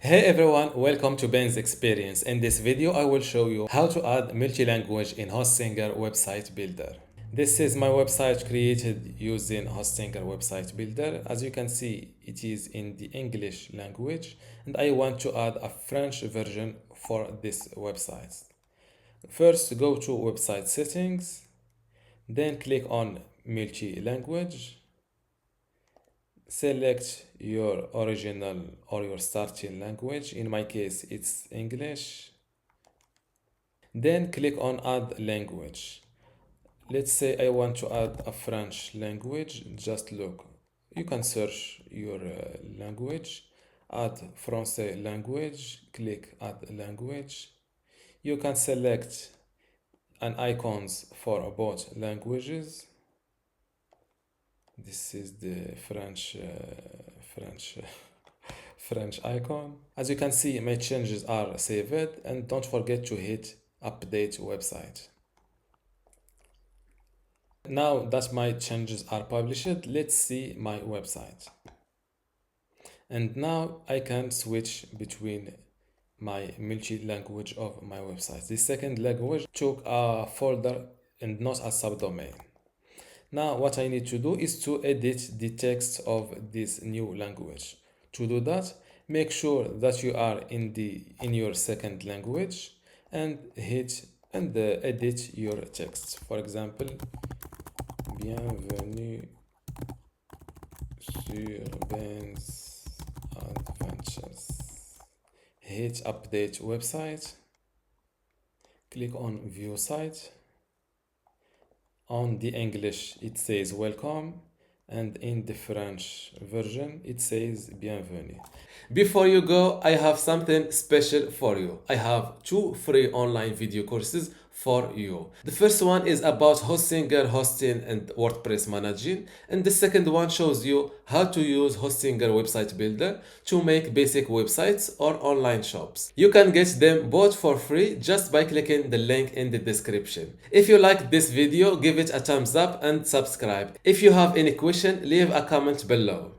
Hey everyone, welcome to Ben's Experience. In this video, I will show you how to add multi-language in Hostinger Website Builder. This is my website created using Hostinger Website Builder. As you can see, it is in the English language, and I want to add a French version for this website. First, go to Website Settings, then click on Multi-Language. Select your original or your starting language. In my case, it's English. Then click on Add Language. Let's say I want to add a French language. Just look. You can search your language. Add Français language. Click Add Language. You can select an icons for both languages. This is the French icon. As you can see, my changes are saved, and don't forget to hit update website. Now that my changes are published, let's see my website. And now I can switch between my multi-language of my website. The second language took a folder and not a subdomain. Now what I need to do is to edit the text of this new language. To do that, make sure that you are in your second language and edit your text. For example, bienvenue sur Ben's Adventures. Hit update website. Click on view site. On the English, it says welcome, and in the French version, it says bienvenue. Before you go, I have something special for you. I have 2 free online video courses for you. The first one is about Hostinger hosting and WordPress managing, and the second one shows you how to use Hostinger Website Builder to make basic websites or online shops. You can get them both for free just by clicking the link in the description. If you like this video, give it a thumbs up and subscribe. If you have any question, leave a comment below.